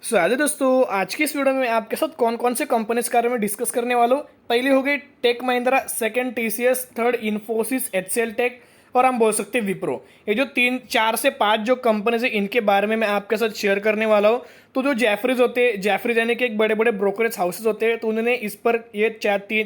आइए दोस्तों, आज की इस वीडियो में आपके साथ कौन कौन से कंपनीज के बारे में डिस्कस करने वाला हूँ। पहली हो गई टेक महिंद्रा, सेकंड टीसीएस, थर्ड इन्फोसिस, एचसीएल टेक और हम बोल सकते हैं विप्रो। ये जो तीन चार से पांच जो कंपनीज है इनके बारे में मैं आपके साथ शेयर करने वाला हूँ। तो जो जैफरीज होते हैं, जैफरीज यानी कि एक बड़े बड़े ब्रोकरेज हाउसेज होते हैं, तो उन्होंने इस पर ये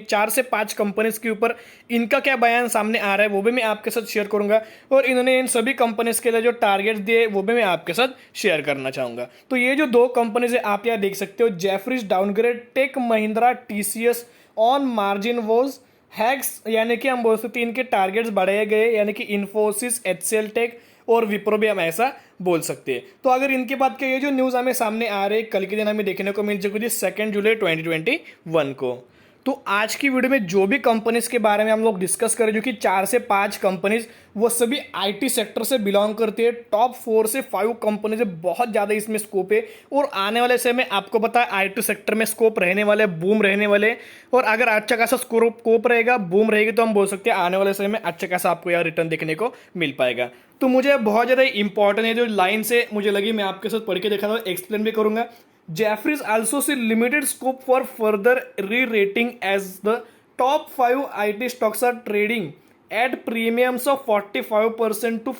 चार से पांच कंपनीज के ऊपर इनका क्या बयान सामने आ रहा है वो भी मैं आपके साथ शेयर करूंगा। और इन्होंने इन सभी कंपनीज के लिए जो टारगेट दिए वो भी मैं आपके साथ शेयर करना चाहूंगा। तो ये जो दो कंपनीज है आप यहाँ देख सकते हो, Jefferies downgrade, Tech Mahindra, TCS on margin was hacks, यानी कि हम बोल सकते हैं इनके टारगेट्स बढ़ाए गए, यानी कि इन्फोसिस, एचसीएल टेक और विप्रो भी हम ऐसा बोल सकते हैं। तो अगर इनके बाद के ये जो न्यूज़ हमें सामने आ रहे कल के दिन हमें देखने को मिल चुकी थी 2 जुलाई 2021 को। तो आज की वीडियो में जो भी कंपनीज के बारे में हम लोग डिस्कस करें, जो कि 4 से 5 कंपनीज वो सभी आईटी सेक्टर से बिलोंग करती है। टॉप 4 से 5 कंपनीज है, बहुत ज़्यादा इसमें स्कोप है। और आने वाले समय में आपको पता है आईटी सेक्टर में स्कोप रहने वाले, बूम रहने वाले। और अगर अच्छा खासा स्कोप रहेगा, बूम रहेगी, तो हम बोल सकते हैं आने वाले समय में अच्छा खासा आपको यहाँ रिटर्न देखने को मिल पाएगा। तो मुझे बहुत ज़्यादा इंपॉर्टेंट है जो लाइन से मुझे लगी, मैं आपके साथ पढ़ के देखा था, एक्सप्लेन भी करूंगा। Jefferies also see limited scope for further re-rating as the top 5 IT stocks are trading at premiums of 45% to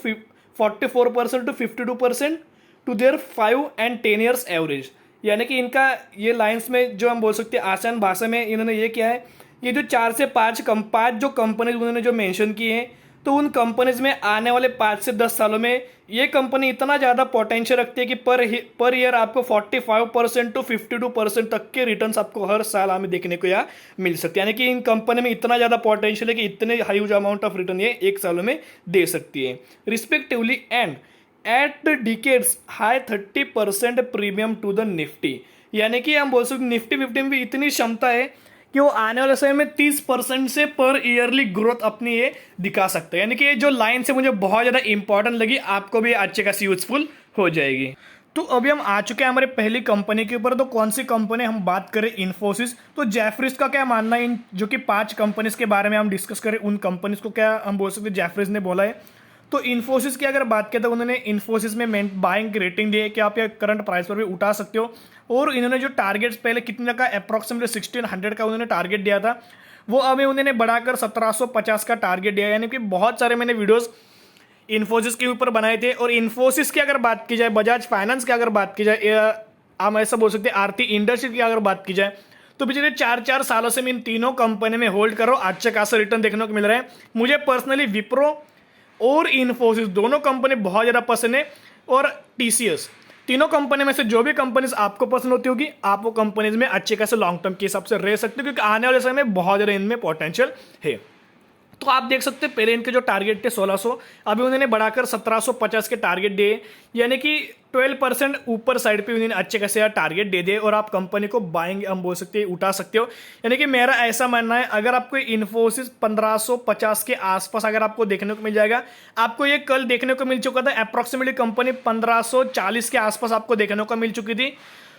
44% to 52% to their 5 and 10 years average। यानी कि इनका ये लाइंस में जो हम बोल सकते हैं आसान भाषा में इन्होंने ये किया है, ये जो 4 से 5 जो कंपनीज उन्होंने जो मेंशन किए हैं, तो उन कंपनीज में आने वाले 5 से 10 सालों में ये कंपनी इतना ज़्यादा पोटेंशियल रखती है कि पर ईयर आपको 45% टू 52% तक के रिटर्न्स आपको हर साल हमें देखने को यहाँ मिल सकते हैं। यानी कि इन कंपनी में इतना ज़्यादा पोटेंशियल है कि इतने ह्यूज अमाउंट ऑफ रिटर्न ये एक सालों में दे सकती है respectively. And at decades high 30% premium to the Nifty, यानी कि हम बोल सकते निफ्टी 50 में भी इतनी क्षमता है कि वो आने वाले समय में 30% से पर ईयरली ग्रोथ अपनी ये दिखा सकता है। यानी कि ये जो लाइन से मुझे बहुत ज़्यादा इंपॉर्टेंट लगी, आपको भी अच्छे खासी यूजफुल हो जाएगी। तो अभी हम आ चुके हैं हमारे पहली कंपनी के ऊपर। तो कौन सी कंपनी हम बात करें, इन्फोसिस। तो जैफरीज का क्या मानना है, इन जो कि 5 कंपनीज के बारे में हम डिस्कस करें, उन कंपनीज को क्या हम बोल सकते हैं जैफरीज ने बोला है। तो इन्फोसिस की अगर बात किया तो उन्होंने इन्फोसिस में बाइंग की रेटिंग दी है कि आप ये करंट प्राइस पर भी उठा सकते हो। और इन्होंने जो टारगेट्स पहले कितने का, अप्रॉक्सीमेटली 1600 का उन्होंने टारगेट दिया था, वो अभी उन्होंने बढ़ाकर 1750 का टारगेट दिया। यानी कि बहुत सारे मैंने वीडियोस इन्फोसिस के ऊपर बनाए थे। और इन्फोसिस की अगर बात की जाए, बजाज फाइनेंस की अगर बात की जाए, हम ऐसा बोल सकते हैं आरती इंडस्ट्री की अगर बात की जाए, तो पिछले 4 सालों से मैं इन तीनों कंपनी में होल्ड कर रहा हूँ, अच्छा खासा रिटर्न देखने को मिल रहा है। मुझे पर्सनली विप्रो और इन्फोसिस दोनों कंपनी बहुत ज़्यादा पसंद है। और टीसीएस, तीनों कंपनी में से जो भी कंपनीज आपको पसंद होती होगी, आप वो कंपनीज में अच्छे खासे लॉन्ग टर्म के हिसाब से रह सकते हो, क्योंकि आने वाले समय में बहुत ज़्यादा इनमें पोटेंशियल है। तो आप देख सकते हैं पहले इनके जो टारगेट थे 1600, अभी उन्होंने बढ़ाकर 1750 के टारगेट दिए, यानी कि 12% ऊपर साइड पे उन्होंने अच्छे खासे टारगेट दे दिए। और आप कंपनी को बाइंग हम बोल सकते हैं उठा सकते हो। यानी कि मेरा ऐसा मानना है, अगर आपको इन्फोसिस 1550 के आसपास अगर आपको देखने को मिल जाएगा, आपको ये कल देखने को मिल चुका था, अप्रॉक्सीमेटली कंपनी 1540 के आसपास आपको देखने को मिल चुकी थी।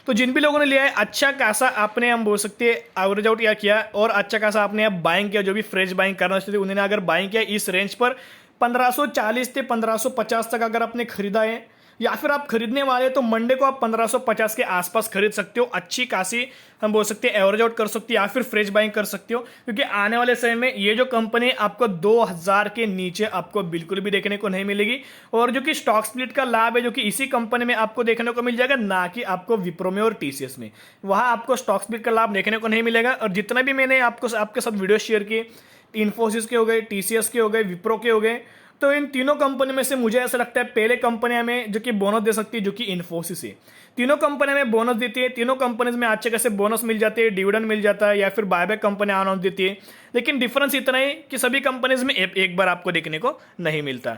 तो जिन भी लोगों ने लिया है, अच्छा खासा आपने हम बोल सकते हैं एवरेज आउट या किया, और अच्छा खासा आपने अब बाइंग किया, जो भी फ्रेश बाइंग करना चाहिए उन्होंने अगर बाइंग किया इस रेंज पर 1540 से 1550 तक अगर आपने खरीदा है, या फिर आप खरीदने वाले, तो मंडे को आप 1550 के आसपास खरीद सकते हो। अच्छी खासी हम बोल सकते हैं एवरेज आउट कर सकते हो, या फिर फ्रेश बाइंग कर सकते हो, क्योंकि आने वाले समय में ये जो कंपनी आपको 2000 के नीचे आपको बिल्कुल भी देखने को नहीं मिलेगी। और जो कि स्टॉक स्प्लिट का लाभ है, जो कि इसी कंपनी में आपको देखने को मिल जाएगा, ना कि आपको विप्रो में और टीसीएस में, वहां आपको स्टॉक स्प्लिट का लाभ देखने को नहीं मिलेगा। और जितना भी मैंने आपके साथ वीडियो शेयर किए, इन्फोसिस के हो गए, टीसीएस के हो गए, विप्रो के हो गए, तो इन तीनों कंपनी में से मुझे ऐसा लगता है पहले कंपनी हमें जो कि बोनस दे सकती है, जो कि इन्फोसिस है। तीनों कंपनी में बोनस देती है, तीनों कंपनीज में अच्छे खासे बोनस मिल जाते हैं, डिविडेंड मिल जाता है, या फिर बायबैक कंपनी अनाउंस देती है। लेकिन डिफरेंस इतना है कि सभी कंपनीज में एक बार आपको देखने को नहीं मिलता।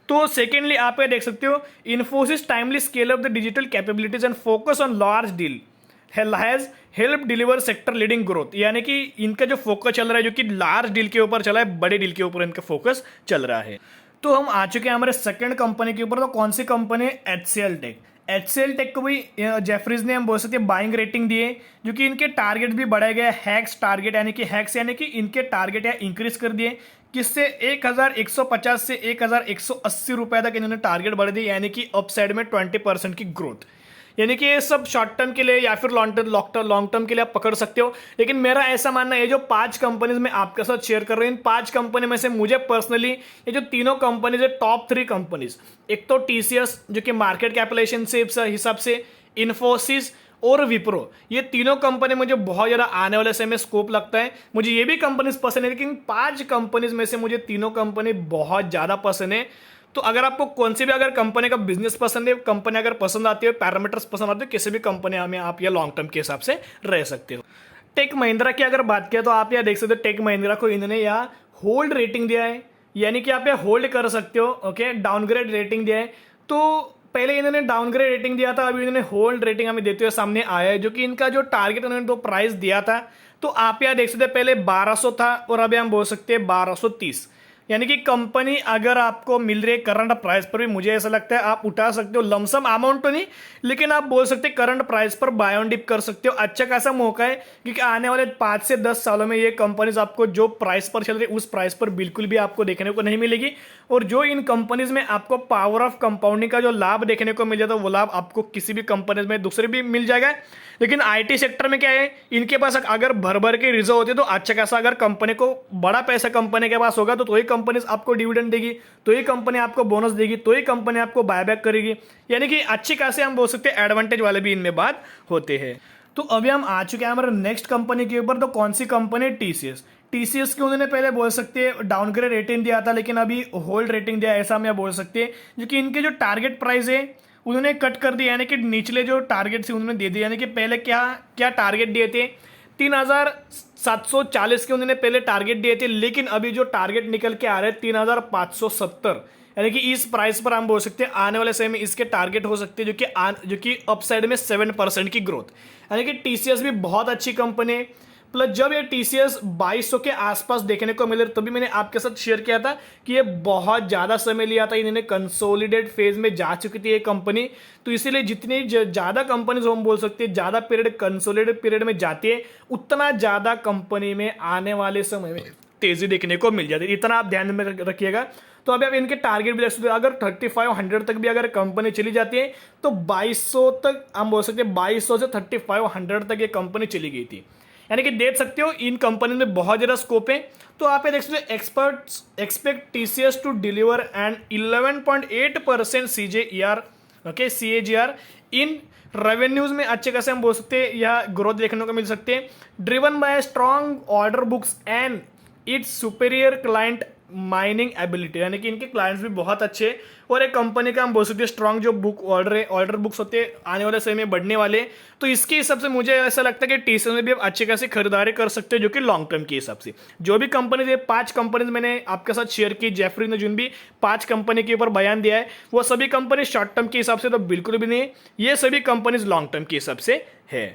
तो सेकेंडली आप ये देख सकते हो, Infosys timely scale up the digital capabilities and focus on large deal has help deliver sector leading growth. यानी कि इनका जो फोकस चल रहा है, जो कि लार्ज डील के ऊपर चला है, बड़े डील के ऊपर इनका फोकस चल रहा है। तो हम आ चुके हैं हमारे सेकंड कंपनी के ऊपर। तो कौन सी कंपनी है, एचसीएल टेक। एचसीएल टेक को भी जेफरीज ने हम बोल सकते हैं बाइंग रेटिंग दिए, जो कि इनके टारगेट भी बढ़ाए गए, हैक्स टारगेट, यानी कि इनके टारगेट या इंक्रीज कर दिए, किससे 1150 से 1180 रुपए तक इन्होंने टारगेट बढ़ा दिए, यानी कि अपसाइड में 20% की ग्रोथ। यानी कि ये सब शॉर्ट टर्म के लिए या फिर लॉन्ग टर्म के लिए आप पकड़ सकते हो। लेकिन मेरा ऐसा मानना है जो 5 कंपनीज मैं आपके साथ शेयर कर रहा हूँ, इन 5 कंपनी में से मुझे पर्सनली ये जो तीनों कंपनीज है, टॉप 3 कंपनीज, एक तो टीसीएस जो कि मार्केट कैपिटलाइजेशन से हिसाब से, इन्फोसिस और विप्रो, ये तीनों कंपनी मुझे बहुत ज्यादा आने वाले समय में स्कोप लगता है। मुझे ये भी कंपनीज पसंद है, लेकिन 5 कंपनीज में से मुझे तीनों कंपनी बहुत ज्यादा पसंद है। तो अगर आपको कौन सी भी अगर कंपनी का बिजनेस पसंद है, कंपनी अगर पसंद आती है, पैरामीटर्स पसंद आते हैं, किसी भी कंपनी में आप या लॉन्ग टर्म के हिसाब से रह सकते हो। टेक महिंद्रा की अगर बात किया तो आप यहाँ देख सकते हो टेक महिंद्रा को इन्होंने यहाँ होल्ड रेटिंग दिया है, यानी कि आप यहाँ होल्ड कर सकते हो। ओके, डाउनग्रेड रेटिंग दिया है। तो पहले इन्होंने डाउनग्रेड रेटिंग दिया था, अभी इन्होंने होल्ड रेटिंग हमें देते हुए सामने आया है, जो कि इनका जो टारगेट उन्होंने तो प्राइस दिया था, तो आप यहाँ देख सकते हैं पहले 1200 था और अभी हम बोल सकते हैं 1230। यानी कि कंपनी अगर आपको मिल रही है करंट प्राइस पर भी, मुझे ऐसा लगता है आप उठा सकते हो। लमसम अमाउंट तो नहीं, लेकिन आप बोल सकते हैं करंट प्राइस पर बाय ऑन डिप कर सकते हो। अच्छा खासा मौका है, क्योंकि आने वाले 5 से 10 सालों में ये कंपनीज आपको जो प्राइस पर चल रही है उस प्राइस पर बिल्कुल भी आपको देखने को नहीं मिलेगी। और जो इन कंपनीज में आपको पावर ऑफ कंपाउंडिंग का जो लाभ देखने को मिल जाता है, वो लाभ आपको किसी भी कंपनीज में दूसरे भी मिल जाएगा। लेकिन आईटी सेक्टर में क्या है, इनके पास अगर भर भर के रिजर्व होते तो अच्छा खासा, अगर कंपनी को बड़ा पैसा कंपनी के पास होगा तो ही कंपनी आपको डिविडेंड देगी, तो ही कंपनी आपको बोनस देगी, तो ही कंपनी आपको बायबैक करेगी। यानी कि अच्छी खासी हम बोल सकते हैं एडवांटेज वाले भी इनमें बात होते हैं। तो अभी हम आ चुके हैं हमारे नेक्स्ट कंपनी के ऊपर। तो कौन सी कंपनी? टीसीएस। टीसीएस की उन्होंने पहले बोल सकते हैं डाउनग्रेड रेटिंग दिया था, लेकिन अभी होल्ड रेटिंग दिया, ऐसा हम बोल सकते हैं। जो कि इनके जो टारगेट प्राइस है उन्होंने कट कर दिया, यानी कि निचले जो टारगेट थे उन्होंने दे दिया। यानी कि पहले क्या क्या टारगेट दिए थे, 3740 के उन्होंने पहले टारगेट दिए थे, लेकिन अभी जो टारगेट निकल के आ रहे हैं 3570, यानी कि इस प्राइस पर हम बोल सकते हैं आने वाले समय में इसके टारगेट हो सकते हैं, जो कि अपसाइड में 7% की ग्रोथ। यानी कि टीसीएस भी बहुत अच्छी कंपनी है। प्लस जब ये टीसीएस 2200 के आसपास देखने को मिले, तभी मैंने आपके साथ शेयर किया था कि ये बहुत ज्यादा समय लिया था, इन्होंने कंसोलिडेट फेज में जा चुकी थी ये कंपनी। तो इसीलिए जितनी ज्यादा कंपनीज हम बोल सकते हैं ज्यादा पीरियड कंसोलिडेट पीरियड में जाती है, उतना ज्यादा कंपनी में आने वाले समय में तेजी देखने को मिल जाती है। इतना आप ध्यान में रखिएगा। तो अभी आप इनके टारगेट भी देख सकते हो, अगर 3500 तक भी अगर कंपनी चली जाती है तो 2200 तक हम बोल सकते हैं, 2200 से 3500 तक ये कंपनी चली गई थी। यानी कि देख सकते हो इन कंपनी में बहुत ज्यादा स्कोप है। तो आप ये देख सकते हो experts expect TCS to deliver and 11.8% CAGR, okay, CAGR in revenues में अच्छे खासे हम बोल सकते हैं यह ग्रोथ देखने को मिल सकते हैं, driven by strong order books and it's superior client mining ability. यानी कि इनके क्लाइंट्स भी बहुत अच्छे हैं और एक कंपनी का हम बोल सकते हैं स्ट्रॉन्ग जो ऑर्डर बुक्स होते हैं आने वाले समय में बढ़ने वाले। तो इसके हिसाब से मुझे ऐसा लगता है कि टीसीएस में भी आप अच्छी खासी खरीदारी कर सकते हैं, जो कि लॉन्ग टर्म के हिसाब से। जो भी कंपनी है, 5 कंपनीज मैंने आपके साथ शेयर की, जेफरी ने जिन भी 5 कंपनी के ऊपर बयान दिया है, वो सभी कंपनी शॉर्ट टर्म के हिसाब से तो बिल्कुल भी नहीं, ये सभी कंपनीज लॉन्ग टर्म के हिसाब से है।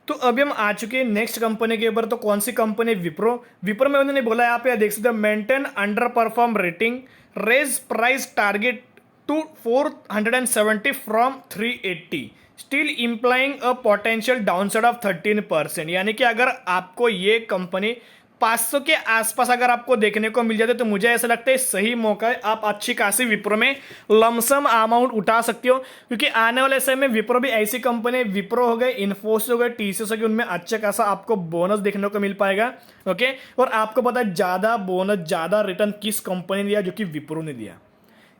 तो अभी हम आ चुके हैं नेक्स्ट कंपनी के ऊपर। तो कौन सी कंपनी? विप्रो। विप्रो में उन्होंने बोला है, आप यहाँ देख सकते हो, maintain underperform rating, raise price target to 470 from 380, still implying a potential downside of 13%। यानी कि अगर आपको ये कंपनी 500 के आसपास अगर आपको देखने को मिल जाते तो मुझे ऐसा लगता है सही मौका है, आप अच्छी खासी विप्रो में लमसम अमाउंट उठा सकते हो। क्योंकि आने वाले समय में विप्रो भी ऐसी कंपनी, विप्रो हो गए, इन्फोसिस हो गए, टीसीएस हो गए, उनमें अच्छा खासा आपको बोनस देखने को मिल पाएगा। ओके, और आपको पता है ज्यादा बोनस, ज्यादा रिटर्न किस कंपनी ने दिया, जो कि विप्रो ने दिया।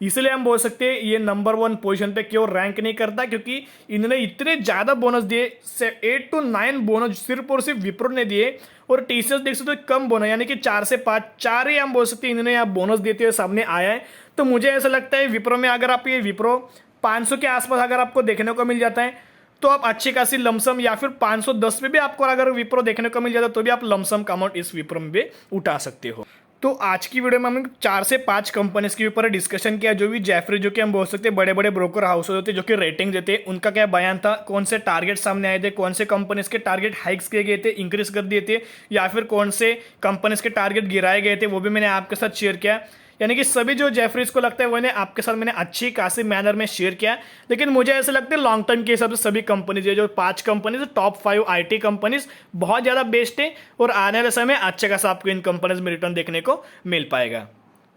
इसलिए हम बोल सकते हैं ये नंबर 1 पोजीशन पे क्यों रैंक नहीं करता, क्योंकि इन्होंने इतने ज्यादा बोनस दिए, 8 to 9 बोनस सिर्फ और सिर्फ विप्रो ने दिए। और टीसीएस देख सकते हो कम बोनस, यानी कि 4 से 5, 4 ही हम बोल सकते हैं इन्होंने यहाँ बोनस देते हुए सामने आया है। तो मुझे ऐसा लगता है विप्रो में अगर आप ये विप्रो 500 के आसपास अगर आपको देखने को मिल जाता है तो आप अच्छी खासी लमसम, या फिर 510 पे भी आपको अगर विप्रो देखने को मिल जाता है तो भी आप लमसम का अमाउंट इस विप्रो में भी उठा सकते हो। तो आज की वीडियो में हमने 4 से 5 कंपनीज के ऊपर डिस्कशन किया, जो भी जेफरी, जो कि हम बोल सकते हैं बड़े बड़े ब्रोकर हाउस होते हैं जो कि रेटिंग देते हैं, उनका क्या बयान था, कौन से टारगेट सामने आए थे, कौन से कंपनीज के टारगेट हाइक्स किए गए थे, इंक्रीज कर दिए थे, या फिर कौन से कंपनीज के टारगेट गिराए गए थे, वो भी मैंने आपके साथ शेयर किया। यानी कि सभी जो जेफरीज को लगता है वो आपके साथ मैंने अच्छी खासी मैनर में शेयर किया। लेकिन मुझे ऐसा लगता है लॉन्ग टर्म के हिसाब से सभी कंपनीज है, जो 5 कंपनीज, टॉप 5 आईटी कंपनीज बहुत ज्यादा बेस्ट है, और आने वाले समय अच्छे खासा आपको इन कंपनीज में रिटर्न देखने को मिल पाएगा।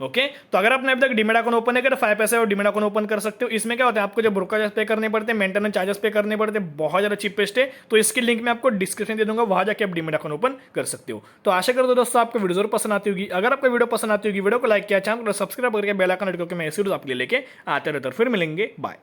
ओके तो अगर आपने अभी तक डीमेट अकाउंट ओपन नहीं किया 5 पैसे और डीमेट अकाउंट ओपन कर सकते हो। इसमें क्या होता है, आपको जो ब्रोकर चार्ज पे करने पड़ते हैं, मेंटेनेंस चार्जेस पे करने पड़ते हैं, बहुत ज्यादा चीपेस्ट है। तो इसकी लिंक मैं आपको डिस्क्रिप्शन दे दूंगा, वहां जाके आप डीमेट अकाउंट ओपन कर सकते हो। तो आशा करता हूं दोस्तों आपको वीडियो जरूर पसंद आती होगी। अगर आपको वीडियो पसंद आती होगी, वीडियो को लाइक किया, चैनल को सब्सक्राइब करके बेल आइकन क्योंकि मैं ऐसी वीडियो आपके लिए लेके आते रहता हूं। फिर मिलेंगे, बाय।